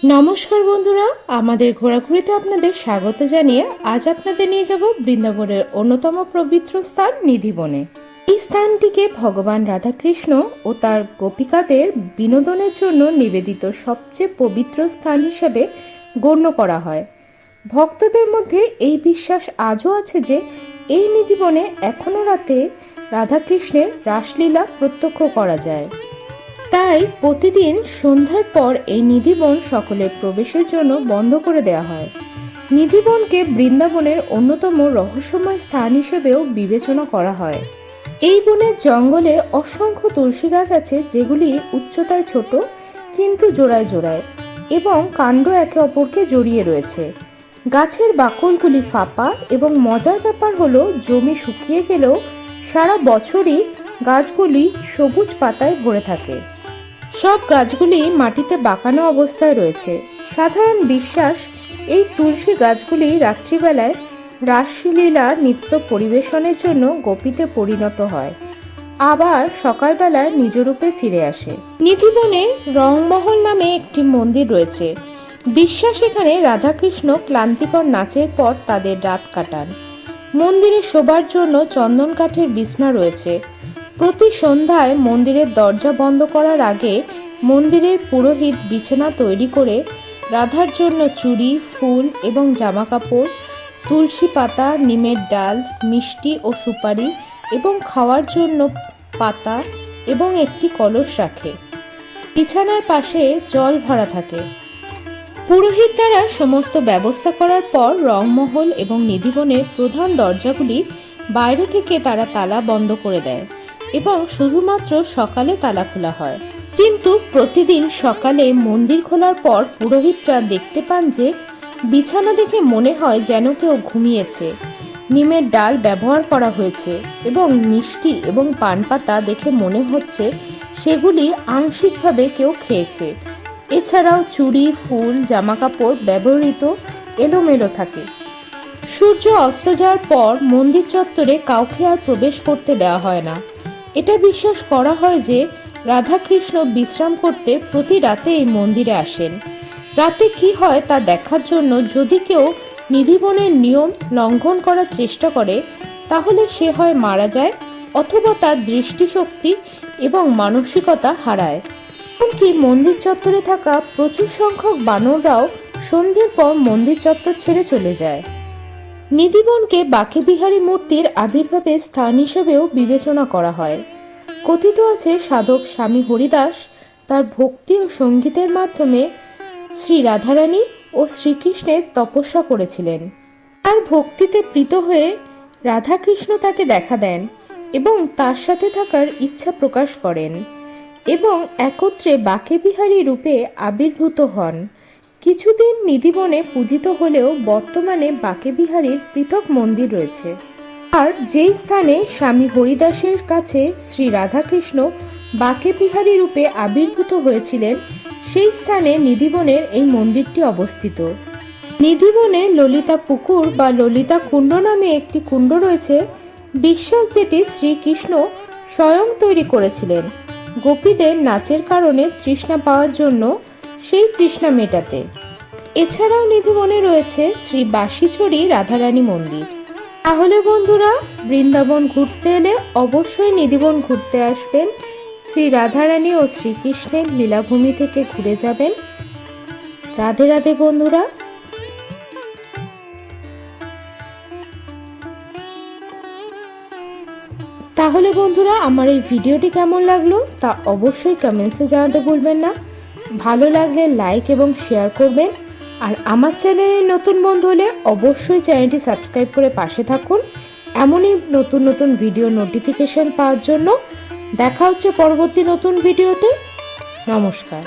নমস্কার বন্ধুরা, আমাদের ঘোরাঘুরিতে আপনাদের স্বাগত জানিয়ে আজ আপনাদের নিয়ে যাব বৃন্দাবনের অন্যতম পবিত্র স্থান নিধিবনে। এই স্থানটিকে ভগবান রাধাকৃষ্ণ ও তার গোপিকাদের বিনোদনের জন্য নিবেদিত সবচেয়ে পবিত্র স্থান হিসেবে গণ্য করা হয়। ভক্তদের মধ্যে এই বিশ্বাস আজও আছে যে এই নিধিবনে এখনো রাতে রাধাকৃষ্ণের রাসলীলা প্রত্যক্ষ করা যায়। তাই প্রতিদিন সন্ধ্যার পর এই নিধিবন সকলের প্রবেশের জন্য বন্ধ করে দেওয়া হয়। নিধিবনকে বৃন্দাবনের অন্যতম রহস্যময় স্থান হিসেবেও বিবেচনা করা হয়। এই বনের জঙ্গলে অসংখ্য তুলসী গাছ আছে, যেগুলি উচ্চতায় ছোট কিন্তু জোড়ায় জোড়ায় এবং কাণ্ড একে অপরকে জড়িয়ে রয়েছে। গাছের বাকলগুলি ফাঁপা এবং মজার ব্যাপার হলো জমি শুকিয়ে গেলেও সারা বছরই গাছগুলি সবুজ পাতায় ভরে থাকে। সব গাছগুলি মাটিতে বাঁকানো অবস্থায় রয়েছে। সাধারণ বিশ্বাস, এই তুলসী গাছগুলি রাত্রিবেলায় রাসলীলা নৃত্য পরিবেশনের জন্য গোপীতে পরিণত হয়, আবার সকালবেলায় নিজ রূপে ফিরে আসে। নিধিবনে রংমহল নামে একটি মন্দির রয়েছে। বিশ্বাস, এখানে রাধাকৃষ্ণ ক্লান্তিকর নাচের পর তাদের রাত কাটান। মন্দিরে শোবার জন্য চন্দন কাঠের বিছনা রয়েছে। প্রতি সন্ধ্যায় মন্দিরের দরজা বন্ধ করার আগে মন্দিরের পুরোহিত বিছানা তৈরি করে রাধার জন্য চুড়ি, ফুল এবং জামাকাপড়, তুলসী পাতা, নিমের ডাল, মিষ্টি ও সুপারি এবং খাওয়ার জন্য পাতা এবং একটি কলস রাখে। বিছানার পাশে জল ভরা থাকে। পুরোহিত দ্বারা সমস্ত ব্যবস্থা করার পর রংমহল এবং নিধিবনের প্রধান দরজাগুলি বাইরে থেকে তারা তালা বন্ধ করে দেয় এবং শুধুমাত্র সকালে তালা খোলা হয়। কিন্তু প্রতিদিন সকালে মন্দির খোলার পর পুরোহিতরা দেখতে পান যে বিছানা দেখে মনে হয় যেন কেউ ঘুমিয়েছে। নিমের ডাল ব্যবহার করা হয়েছে এবং মিষ্টি এবং পান পাতা দেখে মনে হচ্ছে সেগুলি আংশিকভাবে কেউ খেয়েছে। এছাড়াও চুড়ি, ফুল, জামাকাপড় ব্যবহৃত এলোমেলো থাকে। সূর্য অস্ত যাওয়ার পর মন্দির চত্বরে কাউকে আর প্রবেশ করতে দেওয়া হয় না। এটা বিশ্বাস করা হয় যে রাধাকৃষ্ণ বিশ্রাম করতে প্রতি রাতে এই মন্দিরে আসেন। রাতে কি হয় তা দেখার জন্য যদি কেউ নিধিবনের নিয়ম লঙ্ঘন করার চেষ্টা করে, তাহলে সে হয় মারা যায় অথবা তার দৃষ্টিশক্তি এবং মানসিকতা হারায়। এমনকি মন্দির চত্বরে থাকা প্রচুর সংখ্যক বানররাও সন্ধ্যের পর মন্দির চত্বর ছেড়ে চলে যায়। নিধিবনকে বাঁকেবিহারী মূর্তির আবির্ভাবের স্থান হিসেবেও বিবেচনা করা হয়। কথিত আছে সাধক স্বামী হরিদাস তার ভক্তি ও সঙ্গীতের মাধ্যমে শ্রী রাধারানী ও শ্রীকৃষ্ণের তপস্যা করেছিলেন। তার ভক্তিতে প্রীত হয়ে রাধাকৃষ্ণ তাকে দেখা দেন এবং তার সাথে থাকার ইচ্ছা প্রকাশ করেন এবং একত্রে বাঁকেবিহারী রূপে আবির্ভূত হন। কিছুদিন নিধিবনে পূজিত হলেও বর্তমানে বাঁকেবিহারীর পৃথক মন্দির রয়েছে। আর যেই স্থানে স্বামী হরিদাসের কাছে শ্রী রাধাকৃষ্ণ বাঁকেবিহারী রূপে আবির্ভূত হয়েছিলেন, সেই স্থানে নিধিবনের এই মন্দিরটি অবস্থিত। নিধিবনে ললিতা পুকুর বা ললিতা কুণ্ড নামে একটি কুণ্ড রয়েছে। বিশ্বাস, যেটি শ্রীকৃষ্ণ স্বয়ং তৈরি করেছিলেন গোপীদের নাচের কারণে তৃষ্ণা পাওয়ার জন্য, সেই তৃষ্ণা মেটাতে। এছাড়াও নিধিবনে রয়েছে শ্রী বাঁশিছড়ি রাধারানী মন্দির। তাহলে বন্ধুরা, বৃন্দাবন ঘুরতে এলে অবশ্যই নিধিবন ঘুরতে আসবেন। শ্রী রাধারানী ও শ্রীকৃষ্ণের লীলাভূমি থেকে ঘুরে যাবেন। রাধে রাধে বন্ধুরা। তাহলে বন্ধুরা, আমার এই ভিডিওটি কেমন লাগলো তা অবশ্যই কমেন্টসে জানাতে ভুলবেন না। ভালো লাগলে লাইক এবং শেয়ার করবেন। আর আমার চ্যানেলে নতুন বন্ধু হলে অবশ্যই চ্যানেলটি সাবস্ক্রাইব করে পাশে থাকুন এমনই নতুন নতুন ভিডিও নোটিফিকেশন পাওয়ার জন্য। দেখা হচ্ছে পরবর্তী নতুন ভিডিওতে। নমস্কার।